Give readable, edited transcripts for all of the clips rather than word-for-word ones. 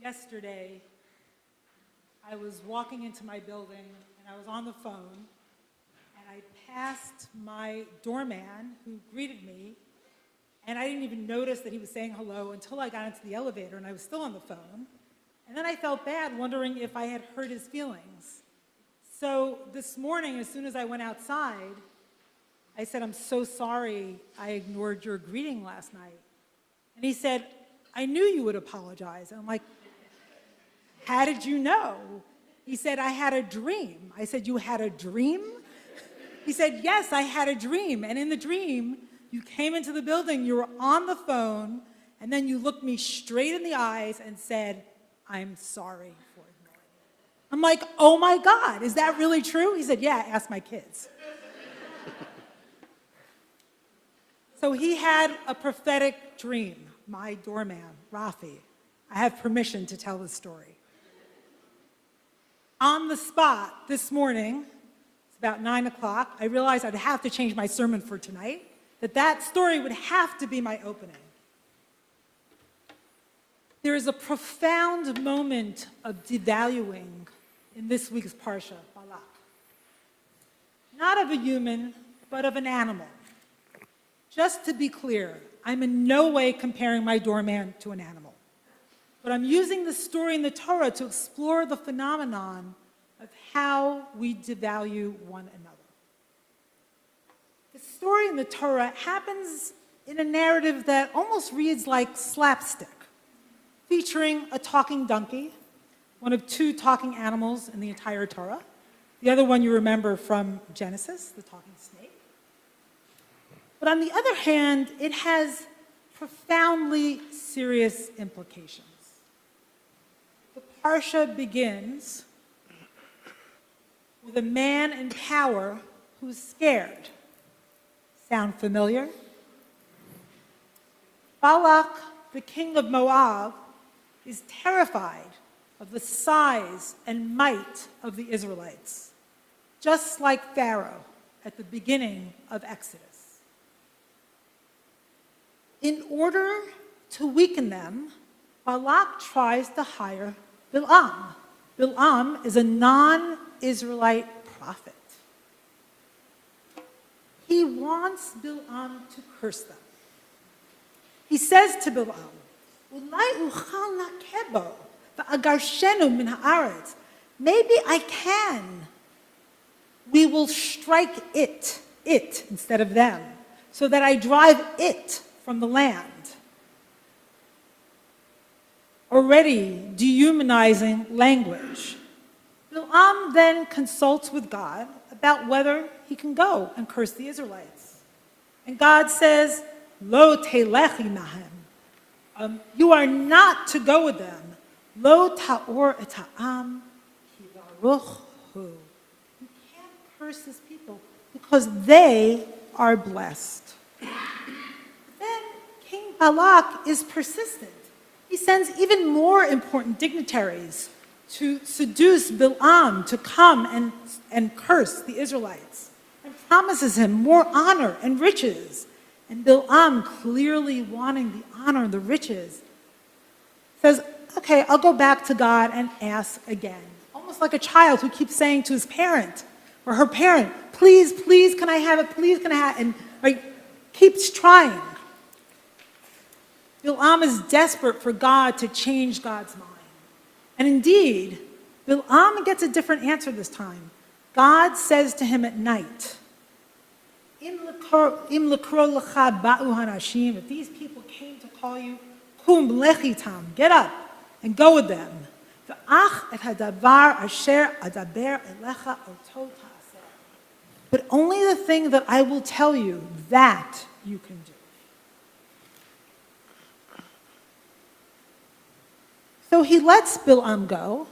Yesterday, I was walking into my building and I was on the phone and I passed my doorman who greeted me, and I didn't even notice that he was saying hello until I got into the elevator and I was still on the phone. And then I felt bad wondering if I had hurt his feelings. So this morning, as soon as I went outside, I said, "I'm so sorry I ignored your greeting last night." And he said, "I knew you would apologize." And I'm like, "How did you know?" He said, "I had a dream." I said, "You had a dream?" He said, "Yes, I had a dream. And in the dream, you came into the building, you were on the phone, and then you looked me straight in the eyes and said, 'I'm sorry for ignoring you.'" I'm like, "Oh my God, is that really true?" He said, "Yeah, ask my kids." So he had a prophetic dream, my doorman, Rafi. I have permission to tell the story. On the spot this morning, it's about 9 o'clock, I realized I'd have to change my sermon for tonight, that story would have to be my opening. There is a profound moment of devaluing in this week's Parsha, Balak. Not of a human, but of an animal. Just to be clear, I'm in no way comparing my doorman to an animal. But I'm using the story in the Torah to explore the phenomenon of how we devalue one another. The story in the Torah happens in a narrative that almost reads like slapstick, featuring a talking donkey, one of two talking animals in the entire Torah. The other one you remember from Genesis, the talking snake. But on the other hand, it has profoundly serious implications. The Parsha begins with a man in power who's scared. Sound familiar? Balak, the king of Moab, is terrified of the size and might of the Israelites, just like Pharaoh at the beginning of Exodus. In order to weaken them, Balak tries to hire Bilam. Bilam is a non-Israelite prophet. He wants Bilam to curse them. He says to Bilam, "Ulai uchal nakebo va'agarshenu min haaretz." Maybe I can. We will strike it instead of them, so that I drive it from the land. Already dehumanizing language. Bilam then consults with God about whether he can go and curse the Israelites. And God says, "Lo telechi mahem." You are not to go with them. Lo ta'or et ha'am ki baruch hu. You can't curse his people because they are blessed. Then King Balak is persistent. He sends even more important dignitaries to seduce Bilam to come and curse the Israelites, and promises him more honor and riches. And Bilam, clearly wanting the honor and the riches, says, "Okay, I'll go back to God and ask again." Almost like a child who keeps saying to his parent or her parent, "Please, please, can I have it? Please, can I have it?" And keeps trying. Bilam is desperate for God to change God's mind. And indeed, Bilam gets a different answer this time. God says to him at night, If these people came to call you, kum lechitam, get up and go with them. But only the thing that I will tell you, that you can do. So he lets Bilam go,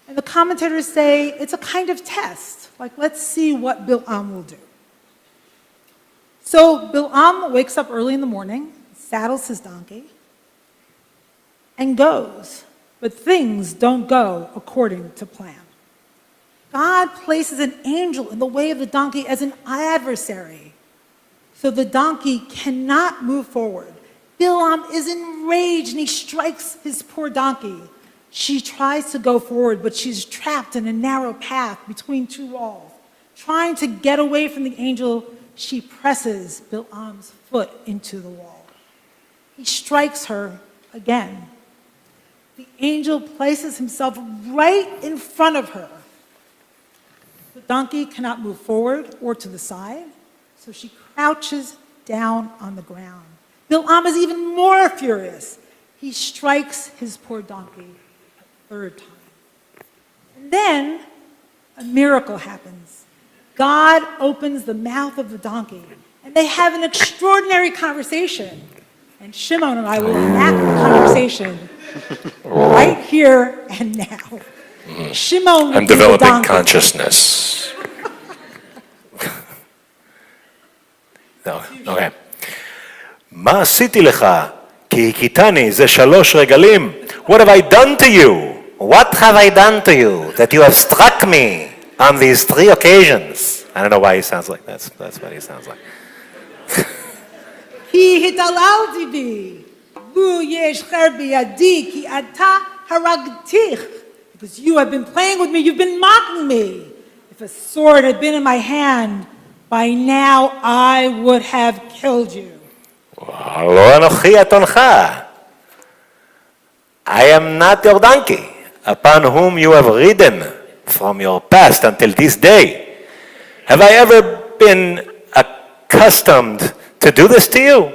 and the commentators say it's a kind of test. Like, let's see what Bilam will do. So Bilam wakes up early in the morning, saddles his donkey, and goes. But things don't go according to plan. God places an angel in the way of the donkey as an adversary, so the donkey cannot move forward. Bilam is enraged and he strikes his poor donkey. She tries to go forward, but she's trapped in a narrow path between two walls. Trying to get away from the angel, she presses Bilam's foot into the wall. He strikes her again. The angel places himself right in front of her. The donkey cannot move forward or to the side, so she crouches down on the ground. Bilam is even more furious. He strikes his poor donkey a third time. And then a miracle happens. God opens the mouth of the donkey, and they have an extraordinary conversation. And Shimon and I will enact the conversation right here and now. Shimon, I'm developing consciousness. No, okay. מה עשיתי לך? כי הכיתני זה 3 רגלים. What have I done to you? What have I done to you that you have struck me on these 3 occasions? I don't know why he sounds like that. That's what he sounds like. כי התעללתי בי, לו יש חרב בידי, כי אתה הרגתיך. Because you have been playing with me, you've been mocking me. If a sword had been in my hand, by now I would have killed you. לא אנוכי אתונך. I am not your donkey, upon whom you have ridden from your past until this day. Have I ever been accustomed to do this to you?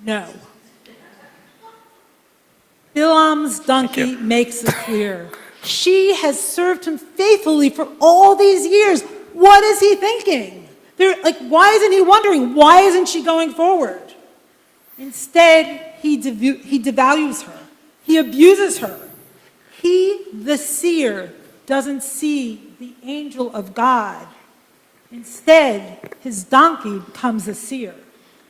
No. Bilam's donkey makes it clear. She has served him faithfully for all these years. What is he thinking? Why isn't he wondering? Why isn't she going forward? Instead, he devalues her. He abuses her. He, the seer, doesn't see the angel of God. Instead, his donkey becomes the seer.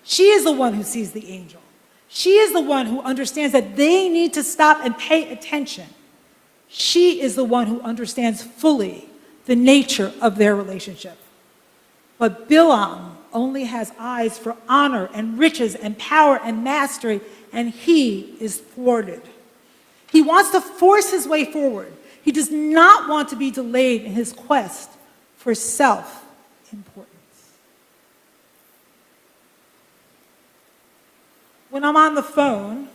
She is the one who sees the angel. She is the one who understands that they need to stop and pay attention. She is the one who understands fully the nature of their relationship. But Bilam only has eyes for honor and riches and power and mastery, and he is thwarted. He wants to force his way forward. He does not want to be delayed in his quest for self-importance. When I'm on the phone,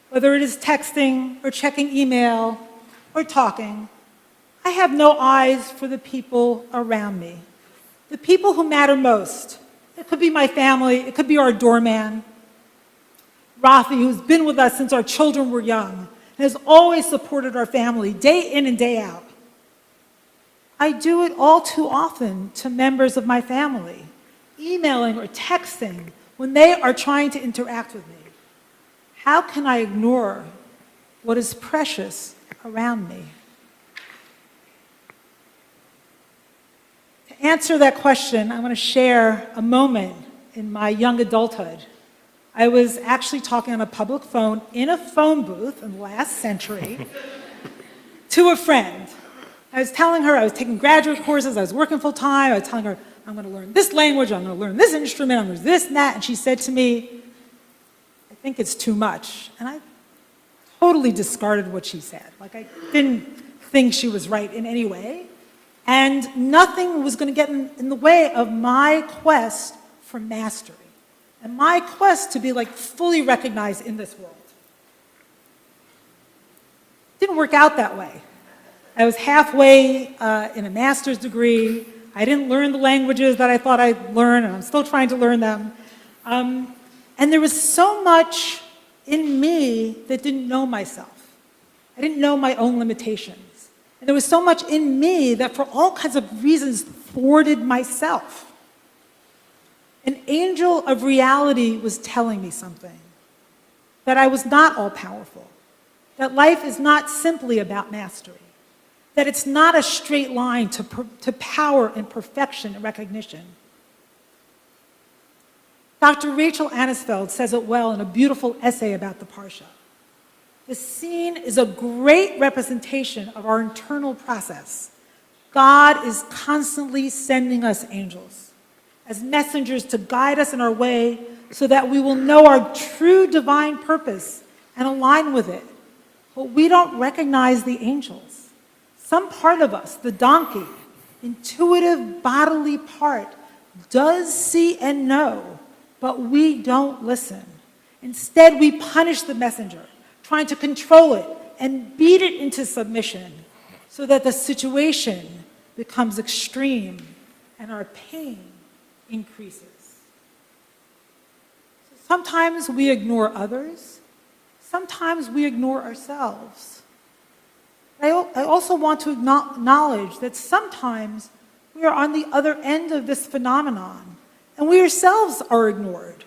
whether it is texting or checking email or talking, I have no eyes for the people around me. The people who matter most. It could be my family, it could be our doorman, Rabbi, who's been with us since our children were young and has always supported our family day in and day out. I do it all too often to members of my family, emailing or texting when they are trying to interact with me. How can I ignore what is precious around me? To answer that question, I want to share a moment in my young adulthood. I was actually talking on a public phone in a phone booth in the last century to a friend. I was telling her I was taking graduate courses, I was working full time, I was telling her I'm going to learn this language, I'm going to learn this instrument, I'm going to learn this and that, and she said to me, I think it's too much. And I totally discarded what she said. I didn't think she was right in any way. And nothing was going to get in the way of my quest for mastery and my quest to be fully recognized in this world. It didn't work out that way. I was halfway in a master's degree. I didn't learn the languages that I thought I'd learn, and I'm still trying to learn them. And there was so much in me that didn't know myself. I didn't know my own limitations. And there was so much in me that for all kinds of reasons thwarted myself. An angel of reality was telling me something, that I was not all-powerful, that life is not simply about mastery, that it's not a straight line to power and perfection and recognition. Dr. Rachel Annisfeld says it well in a beautiful essay about the Parsha. The scene is a great representation of our internal process. God is constantly sending us angels as messengers to guide us in our way so that we will know our true divine purpose and align with it but we don't recognize the angels. Some part of us, the donkey, intuitive bodily part, does see and know, but we don't listen. Instead, we punish the messenger, trying to control it and beat it into submission so that the situation becomes extreme and our pain increases. Sometimes we ignore others. Sometimes we ignore ourselves. I also want to acknowledge that sometimes we are on the other end of this phenomenon, and we ourselves are ignored.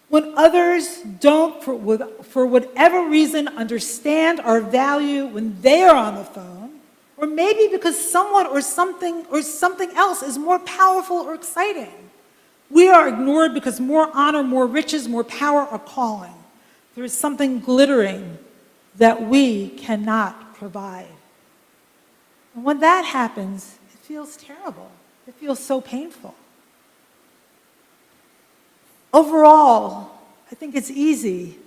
When others don't, for whatever reason, understand our value when they are on the phone, or maybe because someone or something else is more powerful or exciting, we are ignored because more honor, more riches, more power are calling. There is something glittering that we cannot provide. And when that happens, it feels terrible. It feels so painful. Overall, I think it's easy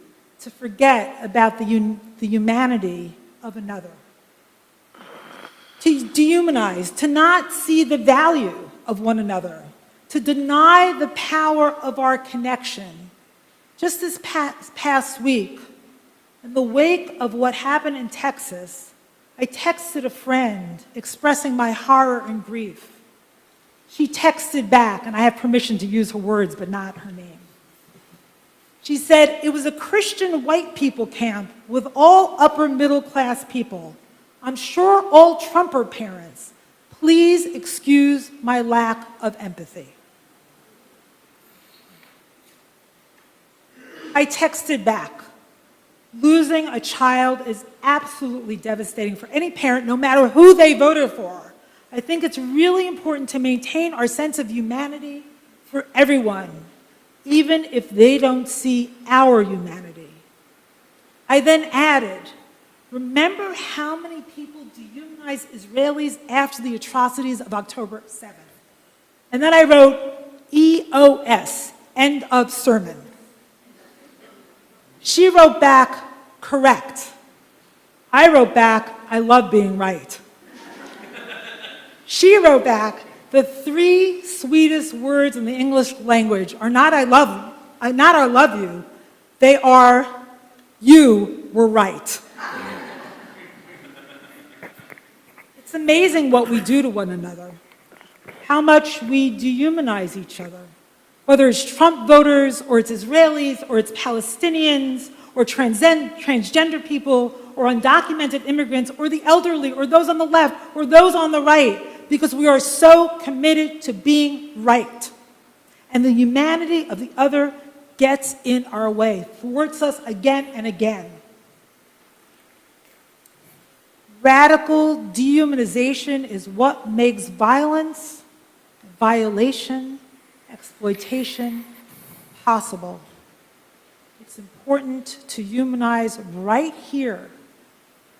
to forget about the humanity of another. To dehumanize, to not see the value of one another, to deny the power of our connection. Just this past week, in the wake of what happened in Texas, I texted a friend expressing my horror and grief. She texted back, and I have permission to use her words, but not her name. She said, "It was a Christian white people camp with all upper middle class people. I'm sure all Trumper parents. Please excuse my lack of empathy." I texted back, "Losing a child is absolutely devastating for any parent, no matter who they voted for. I think it's really important to maintain our sense of humanity for everyone, even if they don't see our humanity." I then added, "Remember how many people dehumanized Israelis after the atrocities of October 7th? And then I wrote, EOS, end of sermon. She wrote back, "Correct." I wrote back, "I love being right." She wrote back, "The three sweetest words in the English language are not I love you, they are you were right." It's amazing what we do to one another, how much we dehumanize each other, whether it's Trump voters, or it's Israelis, or it's Palestinians, or transgender people, or undocumented immigrants, or the elderly, or those on the left, or those on the right, because we are so committed to being right. And the humanity of the other gets in our way, thwarts us again and again. Radical dehumanization is what makes violence, violation, exploitation possible. It's important to humanize right here,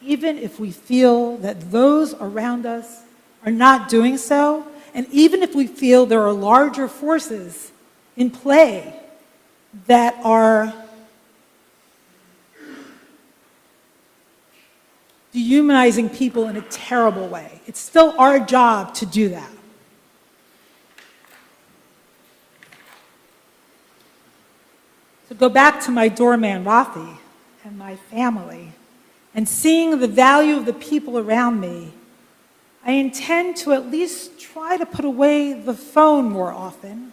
even if we feel that those around us are not doing so, and even if we feel there are larger forces in play that are dehumanizing people in a terrible way. It's still our job to do that. To go back to my doorman, Rafi, and my family, and seeing the value of the people around me, I intend to at least try to put away the phone more often.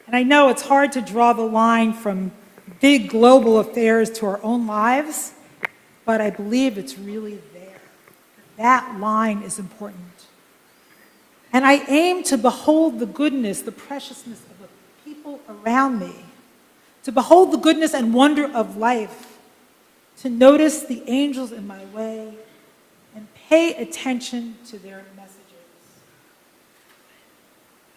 And I know it's hard to draw the line from big global affairs to our own lives, but I believe it's really there. That line is important. And I aim to behold the goodness, the preciousness of the people around me, to behold the goodness and wonder of life, to notice the angels in my way, and pay attention to their messages.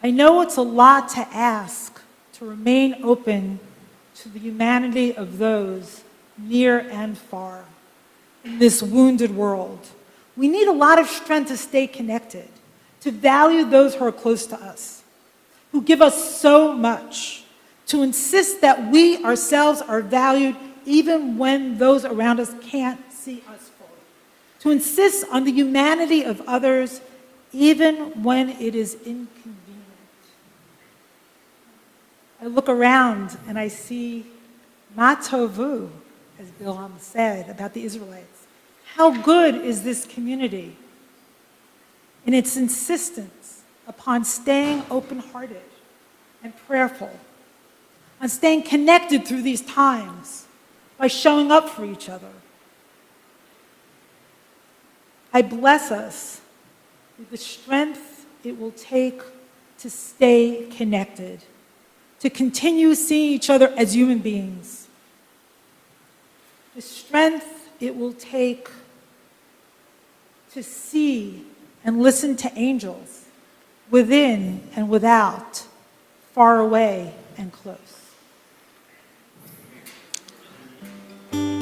I know it's a lot to ask to remain open to the humanity of those near and far in this wounded world. We need a lot of strength to stay connected, to value those who are close to us, who give us so much, to insist that we ourselves are valued even when those around us can't see us fully. To insist on the humanity of others, even when it is inconvenient. I look around and I see ma tovu, as Bilam said about the Israelites. How good is this community in its insistence upon staying open-hearted and prayerful, on staying connected through these times by showing up for each other. I bless us with the strength it will take to stay connected, to continue seeing each other as human beings. The strength it will take to see and listen to angels within and without, far away and close.